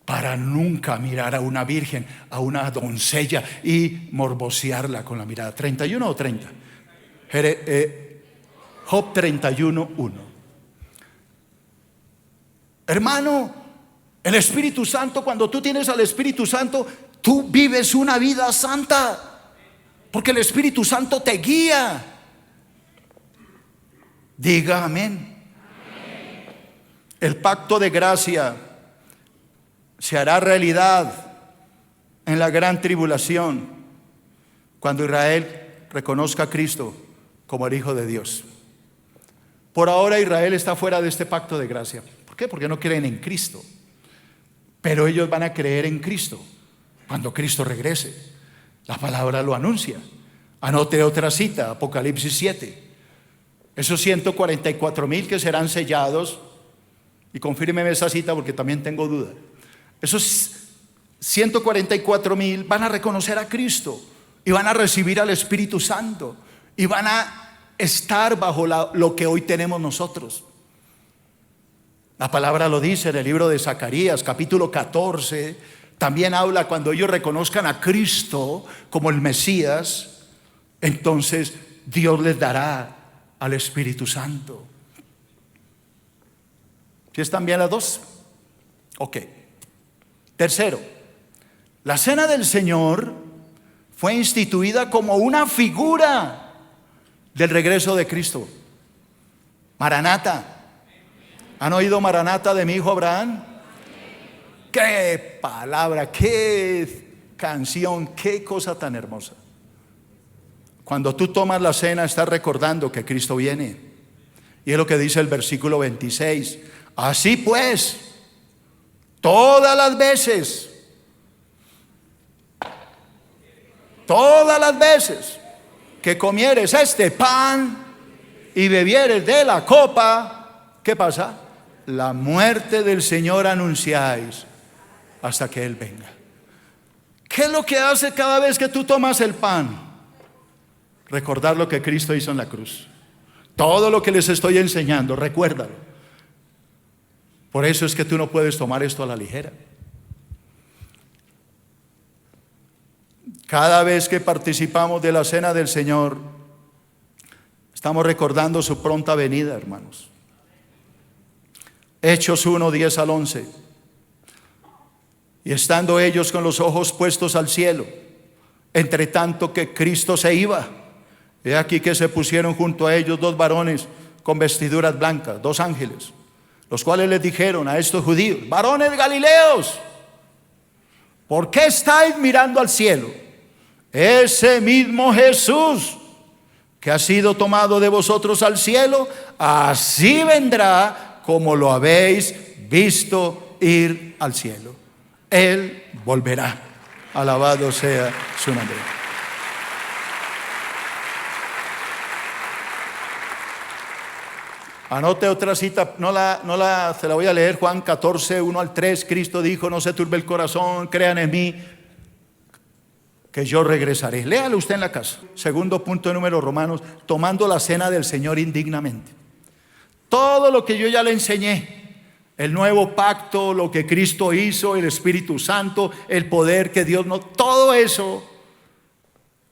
para nunca mirar a una virgen, a una doncella y morbosearla con la mirada. 31 o 30. Job 31:1. Hermano, el Espíritu Santo, cuando tú tienes al Espíritu Santo, tú vives una vida santa, porque el Espíritu Santo te guía. Diga amén. El pacto de gracia se hará realidad en la gran tribulación, cuando Israel reconozca a Cristo como el Hijo de Dios. Por ahora Israel está fuera de este pacto de gracia. ¿Por qué? Porque no creen en Cristo. Pero ellos van a creer en Cristo cuando Cristo regrese. La palabra lo anuncia. Anote otra cita, Apocalipsis 7. Esos 144,000 que serán sellados, y confírmeme esa cita porque también tengo duda. Esos 144,000 van a reconocer a Cristo y van a recibir al Espíritu Santo y van a estar bajo lo que hoy tenemos nosotros. La palabra lo dice en el libro de Zacarías, capítulo 14. También habla cuando ellos reconozcan a Cristo como el Mesías, entonces Dios les dará al Espíritu Santo. ¿Sí están bien las dos? Ok. Tercero, la cena del Señor fue instituida como una figura del regreso de Cristo. Maranata. ¿Han oído Maranata de mi hijo Abraham? ¡Qué palabra! ¡Qué canción! ¡Qué cosa tan hermosa! Cuando tú tomas la cena, estás recordando que Cristo viene. Y es lo que dice el versículo 26. Así pues, todas las veces que comieres este pan y bebieres de la copa, ¿qué pasa? La muerte del Señor anunciáis hasta que Él venga. ¿Qué es lo que hace cada vez que tú tomas el pan? Recordar lo que Cristo hizo en la cruz. Todo lo que les estoy enseñando, recuérdalo. Por eso es que tú no puedes tomar esto a la ligera. Cada vez que participamos de la cena del Señor, estamos recordando su pronta venida, hermanos. Hechos 1, 10 al 11. Y estando ellos con los ojos puestos al cielo, entre tanto que Cristo se iba, he aquí que se pusieron junto a ellos dos varones con vestiduras blancas, dos ángeles, los cuales les dijeron a estos judíos: varones galileos, ¿por qué estáis mirando al cielo? Ese mismo Jesús que ha sido tomado de vosotros al cielo, así vendrá como lo habéis visto ir al cielo. Él volverá. Alabado sea su nombre. Anote otra cita, se la voy a leer. Juan 14, 1 al 3. Cristo dijo: no se turbe el corazón, crean en mí, que yo regresaré. Léalo usted en la casa. Segundo punto, número Romanos, tomando la cena del Señor indignamente. Todo lo que yo ya le enseñé, el nuevo pacto, lo que Cristo hizo, el Espíritu Santo, el poder que Dios nos, todo eso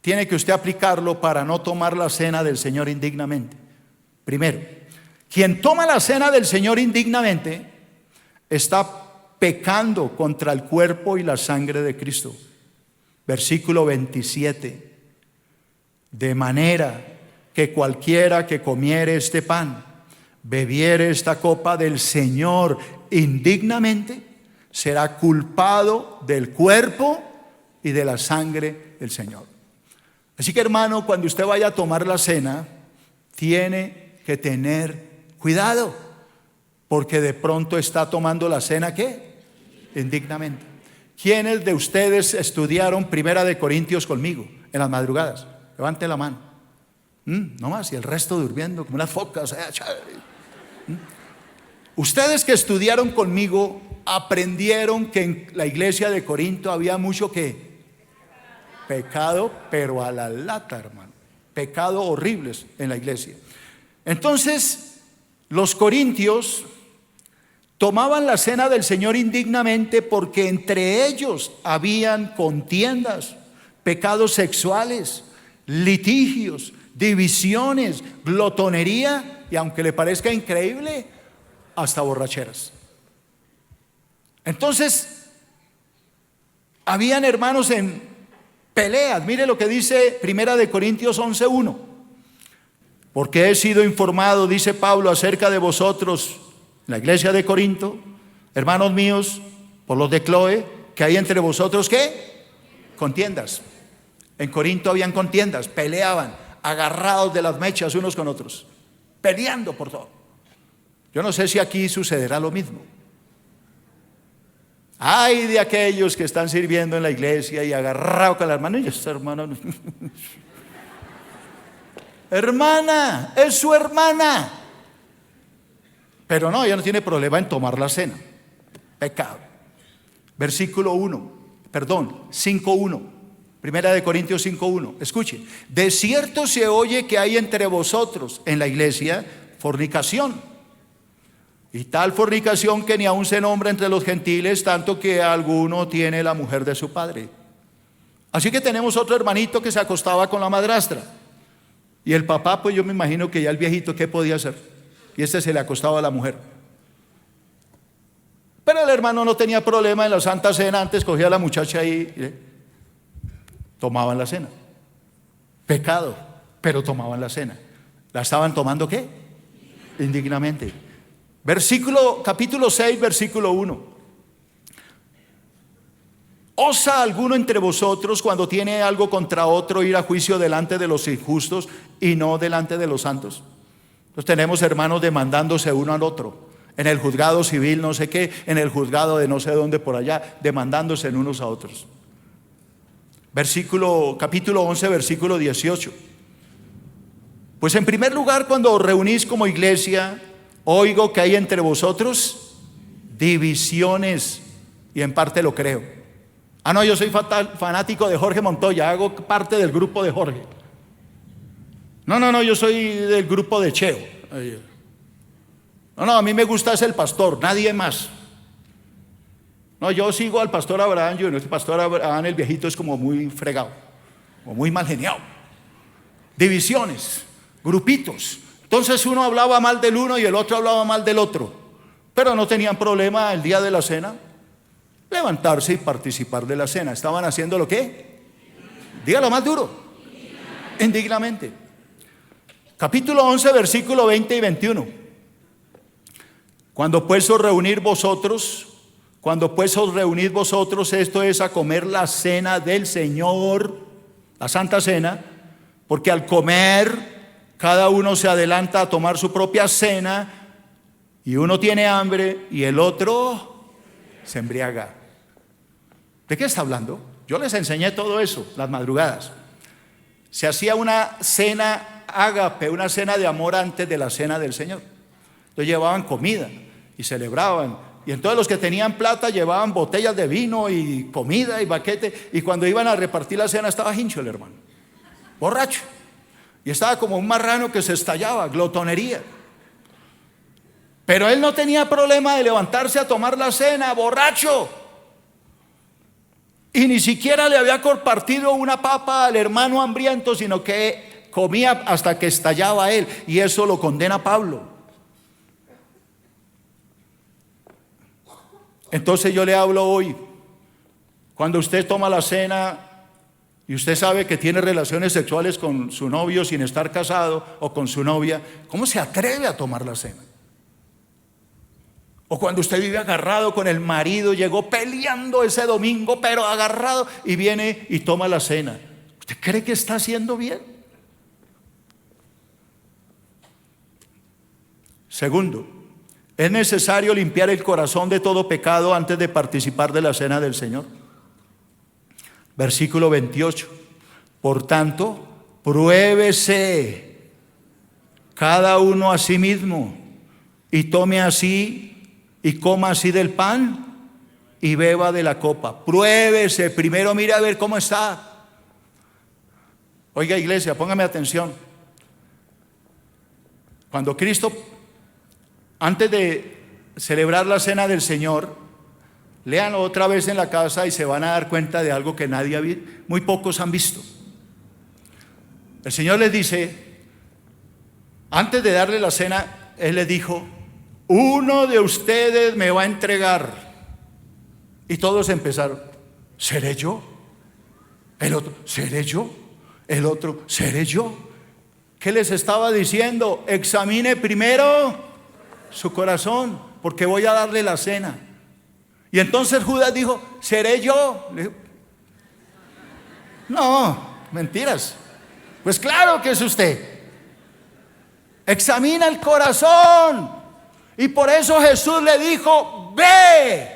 tiene que usted aplicarlo para no tomar la cena del Señor indignamente. Primero, quien toma la cena del Señor indignamente está pecando contra el cuerpo y la sangre de Cristo. Versículo 27. De manera que cualquiera que comiere este pan, bebiere esta copa del Señor indignamente, será culpado del cuerpo y de la sangre del Señor. Así que, hermano, cuando usted vaya a tomar la cena, tiene que tener cuidado, porque de pronto está tomando la cena, ¿qué? Indignamente. ¿Quiénes de ustedes estudiaron Primera de Corintios conmigo en las madrugadas? Levante la mano. No más, y el resto durmiendo como unas focas. Ustedes que estudiaron conmigo aprendieron que en la iglesia de Corinto había mucho que pecado, pero a la lata, hermano. Pecado horribles en la iglesia. Entonces, los corintios tomaban la cena del Señor indignamente porque entre ellos habían contiendas, pecados sexuales, litigios, divisiones, glotonería y, aunque le parezca increíble, hasta borracheras. Entonces, habían hermanos en peleas. Mire lo que dice Primera de Corintios 11:1. Porque he sido informado, dice Pablo, acerca de vosotros, la iglesia de Corinto, hermanos míos, por los de Cloe, que hay entre vosotros, ¿qué? Contiendas. En Corinto habían contiendas, peleaban, agarrados de las mechas unos con otros, peleando por todo. Yo no sé si aquí sucederá lo mismo. Ay de aquellos que están sirviendo en la iglesia y agarrados con la hermana. Y esta hermana, hermana, es su hermana. Pero no, ella no tiene problema en tomar la cena. Pecado. Versículo 5:1. Primera de Corintios 5:1. Escuche. De cierto se oye que hay entre vosotros en la iglesia fornicación. Y tal fornicación que ni aun se nombra entre los gentiles, tanto que alguno tiene la mujer de su padre. Así que tenemos otro hermanito que se acostaba con la madrastra. Y el papá, pues yo me imagino que ya el viejito, ¿qué podía hacer? Y este se le acostaba a la mujer. Pero el hermano no tenía problema en la Santa Cena. Antes cogía a la muchacha y tomaban la cena. Pecado, pero tomaban la cena. ¿La estaban tomando qué? Indignamente. Capítulo 6, versículo 1. ¿Osa alguno entre vosotros, cuando tiene algo contra otro, ir a juicio delante de los injustos y no delante de los santos? Entonces tenemos hermanos demandándose uno al otro, en el juzgado civil no sé qué, en el juzgado de no sé dónde por allá, demandándose en unos a otros. Capítulo 11, versículo 18. Pues en primer lugar, cuando os reunís como iglesia, oigo que hay entre vosotros divisiones, y en parte lo creo. No, yo soy fanático de Jorge Montoya, hago parte del grupo de Jorge. No, yo soy del grupo de Cheo. No, a mí me gusta es el pastor, nadie más. No, yo sigo al pastor Abraham Jr. Este pastor Abraham, el viejito, es como muy fregado, o muy mal geniado. Divisiones, grupitos. Entonces uno hablaba mal del uno y el otro hablaba mal del otro. Pero no tenían problema el día de la cena levantarse y participar de la cena. ¿Estaban haciendo lo qué? Dígalo más duro. Indignamente. Capítulo 11, versículo 20 y 21. Cuando pues os reunís vosotros, esto es a comer la cena del Señor, la Santa Cena, porque al comer cada uno se adelanta a tomar su propia cena y uno tiene hambre y el otro se embriaga. ¿De qué está hablando? Yo les enseñé todo eso las madrugadas. Se hacía una cena ágape, una cena de amor antes de la cena del Señor. Entonces llevaban comida y celebraban. Y entonces los que tenían plata llevaban botellas de vino y comida y baquete. Y cuando iban a repartir la cena estaba hincho el hermano, borracho. Y estaba como un marrano que se estallaba, glotonería. Pero él no tenía problema de levantarse a tomar la cena, borracho. Y ni siquiera le había compartido una papa al hermano hambriento, sino que comía hasta que estallaba él. Y eso lo condena Pablo. Entonces yo le hablo hoy. Cuando usted toma la cena y usted sabe que tiene relaciones sexuales con su novio sin estar casado o con su novia, ¿cómo se atreve a tomar la cena? O cuando usted vive agarrado con el marido, llegó peleando ese domingo, pero agarrado, y viene y toma la cena. ¿Usted cree que está haciendo bien? Segundo, es necesario limpiar el corazón de todo pecado antes de participar de la cena del Señor. Versículo 28. Por tanto, pruébese cada uno a sí mismo y tome así y coma así del pan y beba de la copa. Pruébese, primero mire a ver cómo está. Oiga, iglesia, póngame atención. Cuando Cristo, antes de celebrar la cena del Señor, léanlo otra vez en la casa y se van a dar cuenta de algo que muy pocos han visto. El Señor les dice, antes de darle la cena, Él les dijo: uno de ustedes me va a entregar. Y todos empezaron: ¿seré yo? El otro: ¿seré yo? El otro: ¿seré yo? ¿Qué les estaba diciendo? Examine primero su corazón, porque voy a darle la cena. Y entonces Judas dijo: ¿seré yo? Le dijo: no, mentiras. Pues claro que es usted. Examina el corazón. Y por eso Jesús le dijo: ve,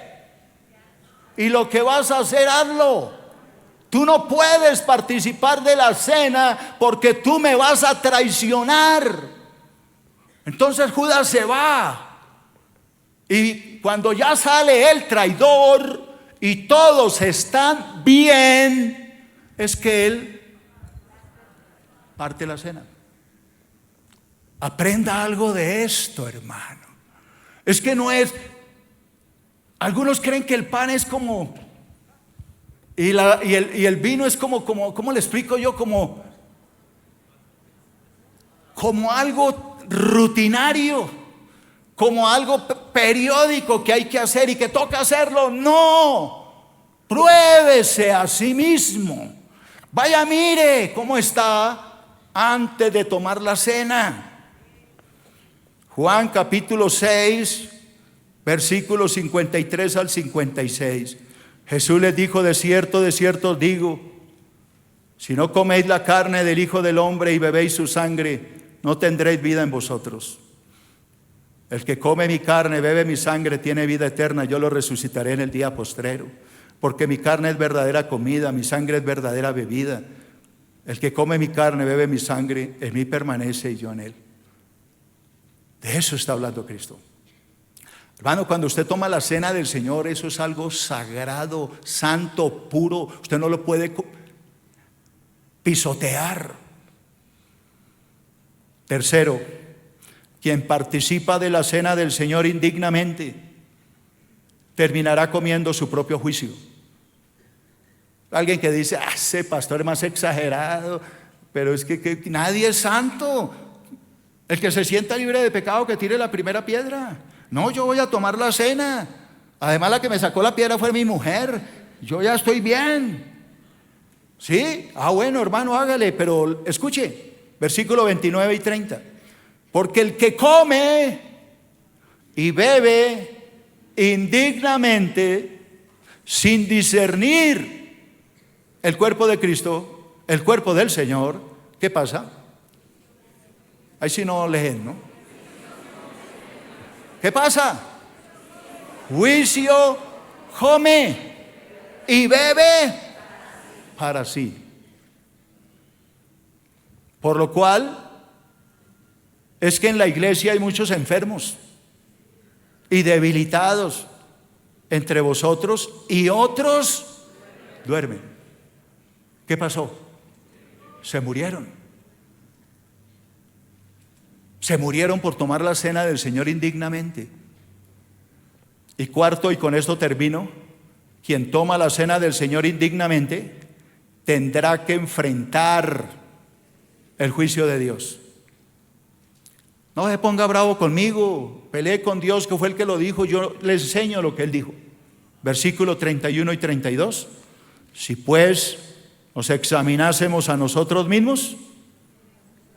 y lo que vas a hacer, hazlo. Tú no puedes participar de la cena porque tú me vas a traicionar. Entonces Judas se va. Y cuando ya sale el traidor y todos están bien, es que él parte la cena. Aprenda algo de esto, hermano. Es que no es. Algunos creen que el pan es como, y el vino es como, ¿cómo le explico yo? Como algo rutinario, como algo periódico que hay que hacer y que toca hacerlo. No, pruébese a sí mismo. Vaya, mire cómo está antes de tomar la cena. Juan capítulo 6, versículos 53 al 56. Jesús les dijo: de cierto os digo, si no coméis la carne del Hijo del Hombre y bebéis su sangre, no tendréis vida en vosotros. El que come mi carne, bebe mi sangre, tiene vida eterna. Yo lo resucitaré en el día postrero. Porque mi carne es verdadera comida, mi sangre es verdadera bebida. El que come mi carne, bebe mi sangre, en mí permanece y yo en él. De eso está hablando Cristo. Hermano, cuando usted toma la cena del Señor, eso es algo sagrado, santo, puro. Usted no lo puede pisotear. Tercero, Quien participa de la cena del Señor indignamente terminará comiendo su propio juicio. Alguien que dice, ese pastor es más exagerado, pero es que nadie es santo. El que se sienta libre de pecado que tire la primera piedra. No, yo voy a tomar la cena. Además la que me sacó la piedra fue mi mujer. Yo ya estoy bien. ¿Sí? Bueno, hermano, hágale, pero escuche, versículo 29 y 30. Porque el que come y bebe indignamente, sin discernir el cuerpo de Cristo, el cuerpo del Señor, ¿qué pasa? Ahí sí no leen, ¿no? ¿Qué pasa? Juicio come y bebe para sí. Por lo cual es que en la iglesia hay muchos enfermos y debilitados entre vosotros y otros duermen. ¿Qué pasó? Se murieron. Se murieron por tomar la cena del Señor indignamente. Y cuarto, y con esto termino, quien toma la cena del Señor indignamente tendrá que enfrentar el juicio de Dios. No se ponga bravo conmigo, pelee con Dios, que fue el que lo dijo, yo le enseño lo que Él dijo. Versículo 31 y 32. Si pues nos examinásemos a nosotros mismos,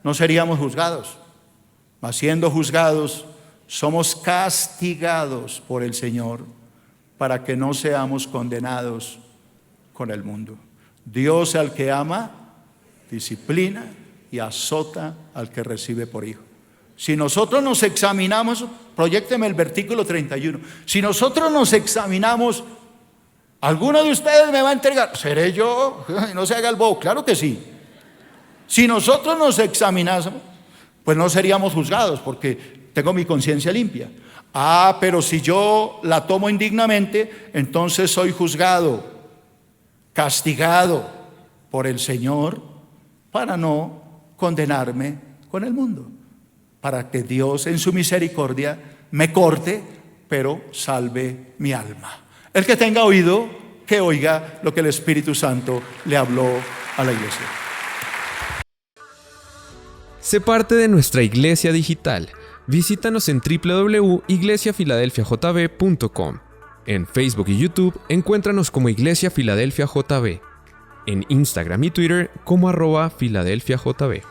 no seríamos juzgados. Mas siendo juzgados, somos castigados por el Señor para que no seamos condenados con el mundo. Dios al que ama, disciplina y azota al que recibe por hijo. Si nosotros nos examinamos, proyécteme el versículo 31. Si nosotros nos examinamos, ¿alguno de ustedes me va a entregar? ¿Seré yo? No se haga el bobo. Claro que sí. Si nosotros nos examinásemos, pues no seríamos juzgados porque tengo mi conciencia limpia. Pero si yo la tomo indignamente, entonces soy juzgado, castigado por el Señor para no condenarme con el mundo, para que Dios en su misericordia me corte, pero salve mi alma. El que tenga oído, que oiga lo que el Espíritu Santo le habló a la iglesia. Sé parte de nuestra iglesia digital. Visítanos en www.iglesiafiladelfiajb.com. En Facebook y YouTube, encuéntranos como Iglesia Filadelfia JB. En Instagram y Twitter como @FiladelfiaJB.